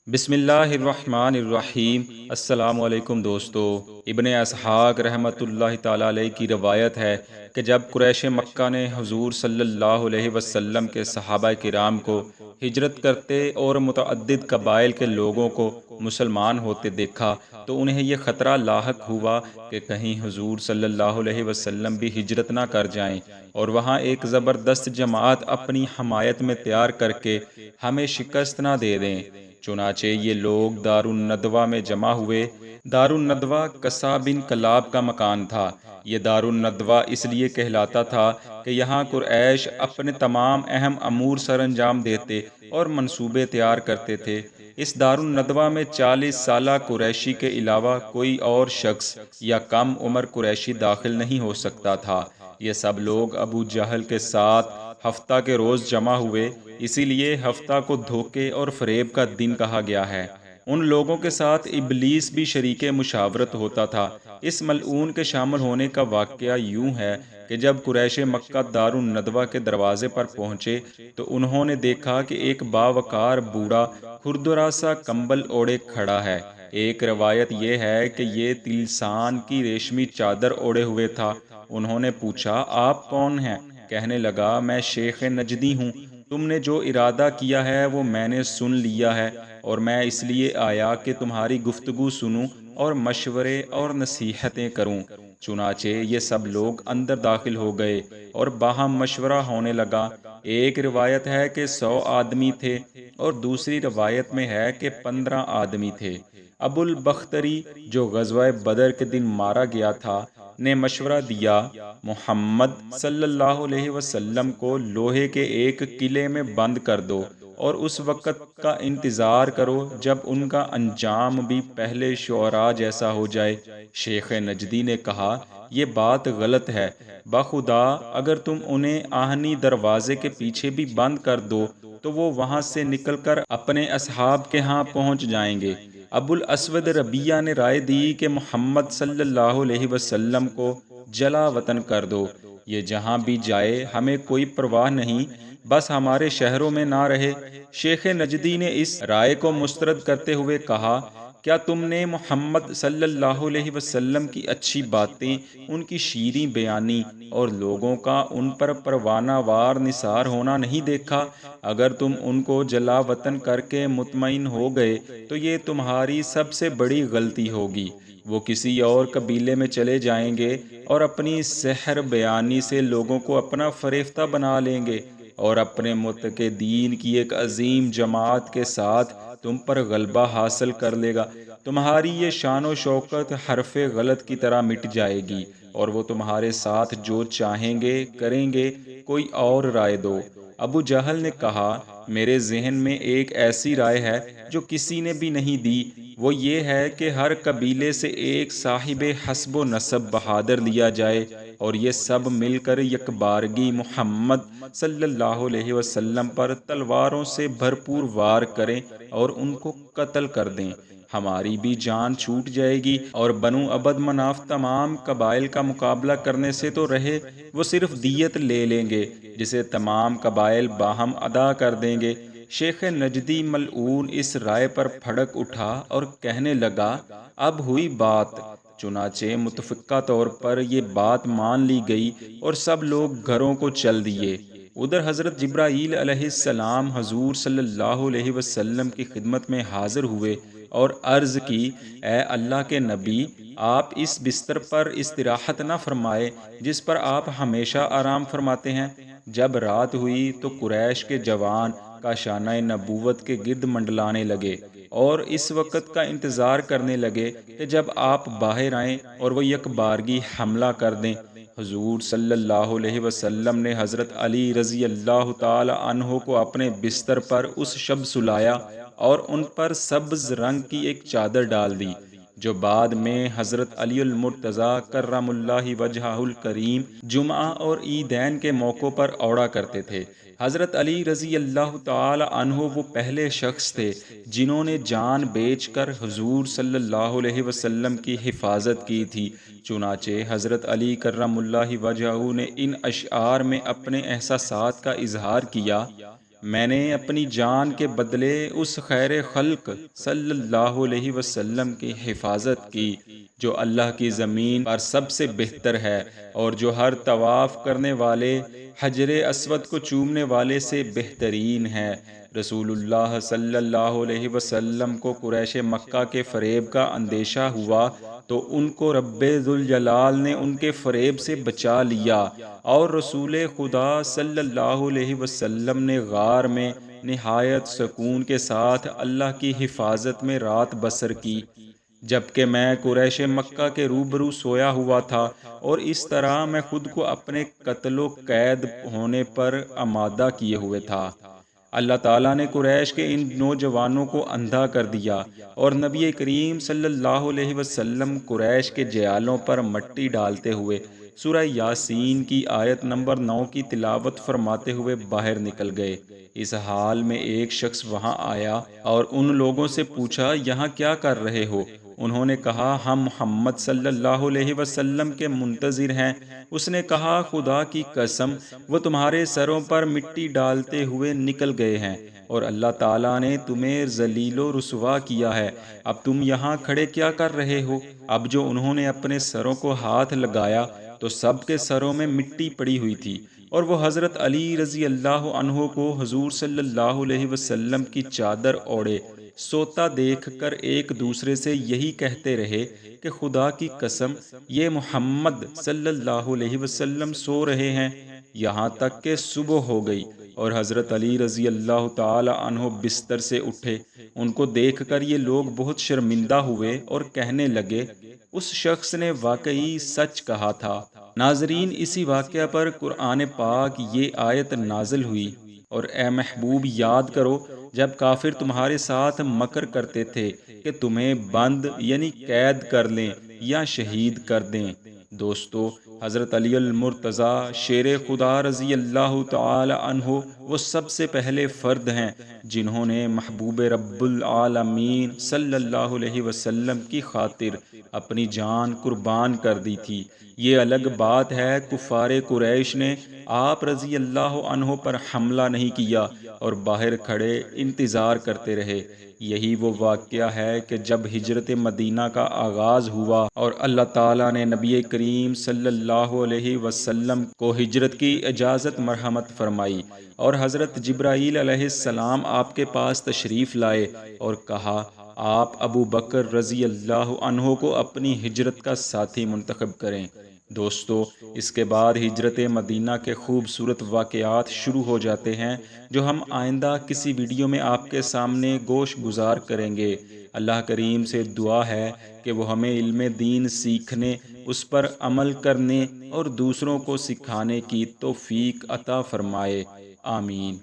بسم اللہ الرحمن الرحیم۔ السلام علیکم دوستو۔ ابن اسحاق رحمۃ اللہ تعالیٰ علیہ کی روایت ہے کہ جب قریش مکہ نے حضور صلی اللہ علیہ وسلم کے صحابہ کرام کو ہجرت کرتے اور متعدد قبائل کے لوگوں کو مسلمان ہوتے دیکھا تو انہیں یہ خطرہ لاحق ہوا کہ کہیں حضور صلی اللہ علیہ وسلم بھی ہجرت نہ کر جائیں اور وہاں ایک زبردست جماعت اپنی حمایت میں تیار کر کے ہمیں شکست نہ دے دیں۔ چنانچہ یہ لوگ دار الندوہ میں جمع ہوئے۔ دار الندوہ کسا بن کلاب کا مکان تھا۔ یہ دار الندوہ اس لیے کہلاتا تھا کہ یہاں قریش اپنے تمام اہم امور سر انجام دیتے اور منصوبے تیار کرتے تھے۔ اس دار الندوہ میں 40 سالہ قریشی کے علاوہ کوئی اور شخص یا کم عمر قریشی داخل نہیں ہو سکتا تھا۔ یہ سب لوگ ابو جہل کے ساتھ ہفتہ کے روز جمع ہوئے، اسی لیے ہفتہ کو دھوکے اور فریب کا دن کہا گیا ہے۔ ان لوگوں کے ساتھ ابلیس بھی شریک مشاورت ہوتا تھا۔ اس ملعون کے شامل ہونے کا واقعہ یوں ہے کہ جب قریش مکہ دار الندوہ کے دروازے پر پہنچے تو انہوں نے دیکھا کہ ایک باوقار بوڑھا کھردرا سا کمبل اوڑھے کھڑا ہے۔ ایک روایت یہ ہے کہ یہ تلسان کی ریشمی چادر اوڑھے ہوئے تھا۔ انہوں نے پوچھا، آپ کون ہیں؟ کہنے لگا، میں شیخ نجدی ہوں۔ تم نے جو ارادہ کیا ہے وہ میں نے سن لیا ہے اور میں اس لیے آیا کہ تمہاری گفتگو سنوں اور مشورے اور نصیحتیں کروں۔ چنانچہ یہ سب لوگ اندر داخل ہو گئے اور باہم مشورہ ہونے لگا۔ ایک روایت ہے کہ 100 آدمی تھے اور دوسری روایت میں ہے کہ 15 آدمی تھے۔ ابو البختری جو غزوہ بدر کے دن مارا گیا تھا نے مشورہ دیا، محمد صلی اللہ علیہ وسلم کو لوہے کے ایک قلعے میں بند کر دو اور اس وقت کا انتظار کرو جب ان کا انجام بھی پہلے شعراء جیسا ہو جائے۔ شیخ نجدی نے کہا، یہ بات غلط ہے، بخدا اگر تم انہیں آہنی دروازے کے پیچھے بھی بند کر دو تو وہ وہاں سے نکل کر اپنے اصحاب کے ہاں پہنچ جائیں گے۔ ابو الاسود ربیہ نے رائے دی کہ محمد صلی اللہ علیہ وسلم کو جلا وطن کر دو، یہ جہاں بھی جائے ہمیں کوئی پرواہ نہیں، بس ہمارے شہروں میں نہ رہے۔ شیخ نجدی نے اس رائے کو مسترد کرتے ہوئے کہا، کیا تم نے محمد صلی اللہ علیہ وسلم کی اچھی باتیں، ان کی شیریں بیانی اور لوگوں کا ان پر پروانہ وار نثار ہونا نہیں دیکھا؟ اگر تم ان کو جلا وطن کر کے مطمئن ہو گئے تو یہ تمہاری سب سے بڑی غلطی ہوگی۔ وہ کسی اور قبیلے میں چلے جائیں گے اور اپنی سحر بیانی سے لوگوں کو اپنا فریفتہ بنا لیں گے اور اپنے متقدین کی ایک عظیم جماعت کے ساتھ تم پر غلبہ حاصل کر لے گا۔ تمہاری یہ شان و شوکت حرف غلط کی طرح مٹ جائے گی اور وہ تمہارے ساتھ جو چاہیں گے کریں گے، کوئی اور رائے دو۔ ابو جہل نے کہا، میرے ذہن میں ایک ایسی رائے ہے جو کسی نے بھی نہیں دی، وہ یہ ہے کہ ہر قبیلے سے ایک صاحب حسب و نسب بہادر لیا جائے اور یہ سب مل کر یکبارگی محمد صلی اللہ علیہ وسلم پر تلواروں سے بھرپور وار کریں اور ان کو قتل کر دیں۔ ہماری بھی جان چھوٹ جائے گی اور بنو عبد مناف تمام قبائل کا مقابلہ کرنے سے تو رہے، وہ صرف دیت لے لیں گے جسے تمام قبائل باہم ادا کر دیں گے۔ شیخ نجدی ملعون اس رائے پر بھڑک اٹھا اور کہنے لگا، اب ہوئی بات۔ چنانچہ متفقہ طور پر یہ بات مان لی گئی اور سب لوگ گھروں کو چل دیے۔ ادھر حضرت جبرائیل علیہ السلام حضور صلی اللہ علیہ وسلم کی خدمت میں حاضر ہوئے اور عرض کی، اے اللہ کے نبی، آپ اس بستر پر استراحت نہ فرمائے جس پر آپ ہمیشہ آرام فرماتے ہیں۔ جب رات ہوئی تو قریش کے جوان کاشانہ نبوت کے گرد منڈلانے لگے اور اس وقت کا انتظار کرنے لگے کہ جب آپ باہر آئیں اور وہ یکبارگی حملہ کر دیں۔ حضور صلی اللہ علیہ وسلم نے حضرت علی رضی اللہ تعالی عنہ کو اپنے بستر پر اس شب سلایا اور ان پر سبز رنگ کی ایک چادر ڈال دی جو بعد میں حضرت علی المرتضیٰ کرم اللہ وجہہ الکریم جمعہ اور عیدین کے موقعوں پر اوڑھا کرتے تھے۔ حضرت علی رضی اللہ تعالی عنہ وہ پہلے شخص تھے جنہوں نے جان بیچ کر حضور صلی اللہ علیہ وسلم کی حفاظت کی تھی۔ چنانچہ حضرت علی کرم اللہ وجہہ نے ان اشعار میں اپنے احساسات کا اظہار کیا، میں نے اپنی جان کے بدلے اس خیر خلق صلی اللہ علیہ وسلم کی حفاظت کی جو اللہ کی زمین پر سب سے بہتر ہے اور جو ہر طواف کرنے والے حجر اسود کو چومنے والے سے بہترین ہے۔ رسول اللہ صلی اللہ علیہ وسلم کو قریش مکہ کے فریب کا اندیشہ ہوا تو ان کو رب ذوالجلال نے ان کے فریب سے بچا لیا، اور رسول خدا صلی اللہ علیہ وسلم نے غار میں نہایت سکون کے ساتھ اللہ کی حفاظت میں رات بسر کی، جبکہ میں قریش مکہ کے روبرو سویا ہوا تھا، اور اس طرح میں خود کو اپنے قتل و قید ہونے پر آمادہ کیے ہوئے تھا۔ اللہ تعالیٰ نے قریش کے ان نوجوانوں کو اندھا کر دیا، اور نبی کریم صلی اللہ علیہ وسلم قریش کے جیالوں پر مٹی ڈالتے ہوئے سورہ یاسین کی آیت نمبر 9 کی تلاوت فرماتے ہوئے باہر نکل گئے۔ اس حال میں ایک شخص وہاں آیا اور ان لوگوں سے پوچھا، یہاں کیا کر رہے ہو؟ انہوں نے کہا، ہم محمد صلی اللہ علیہ وسلم کے منتظر ہیں۔ اس نے کہا، خدا کی قسم، وہ تمہارے سروں پر مٹی ڈالتے ہوئے نکل گئے ہیں، اور اللہ تعالیٰ نے تمہیں ذلیل و رسوا کیا ہے۔ اب تم یہاں کھڑے کیا کر رہے ہو؟ اب جو انہوں نے اپنے سروں کو ہاتھ لگایا تو سب کے سروں میں مٹی پڑی ہوئی تھی، اور وہ حضرت علی رضی اللہ عنہ کو حضور صلی اللہ علیہ وسلم کی چادر اوڑھے سوتا دیکھ کر ایک دوسرے سے یہی کہتے رہے کہ خدا کی قسم، یہ محمد صلی اللہ علیہ وسلم سو رہے ہیں، یہاں تک کہ صبح ہو گئی، اور حضرت علی رضی اللہ تعالی عنہ بستر سے اٹھے۔ ان کو دیکھ کر یہ لوگ بہت شرمندہ ہوئے اور کہنے لگے، اس شخص نے واقعی سچ کہا تھا۔ ناظرین، اسی واقعہ پر قرآن پاک یہ آیت نازل ہوئی، اور اے محبوب یاد کرو جب کافر تمہارے ساتھ مکر کرتے تھے کہ تمہیں بند یعنی قید کر لیں یا شہید کر دیں۔ دوستو، حضرت علی المرتضیٰ شیر خدا رضی اللہ تعالی عنہ وہ سب سے پہلے فرد ہیں جنہوں نے محبوب رب العالمین صلی اللہ علیہ وسلم کی خاطر اپنی جان قربان کر دی تھی۔ یہ الگ بات ہے کفار قریش نے آپ رضی اللہ عنہ پر حملہ نہیں کیا اور باہر کھڑے انتظار کرتے رہے۔ یہی وہ واقعہ ہے کہ جب ہجرت مدینہ کا آغاز ہوا اور اللہ تعالیٰ نے نبی کریم صلی اللہ علیہ وسلم کو ہجرت کی اجازت مرحمت فرمائی، اور حضرت جبرائیل علیہ السلام آپ کے پاس تشریف لائے اور کہا، آپ ابو بکر رضی اللہ عنہ کو اپنی ہجرت کا ساتھی منتخب کریں۔ دوستو، اس کے بعد ہجرت مدینہ کے خوبصورت واقعات شروع ہو جاتے ہیں جو ہم آئندہ کسی ویڈیو میں آپ کے سامنے گوش گزار کریں گے۔ اللہ کریم سے دعا ہے کہ وہ ہمیں علم دین سیکھنے، اس پر عمل کرنے اور دوسروں کو سکھانے کی توفیق عطا فرمائے۔ آمین۔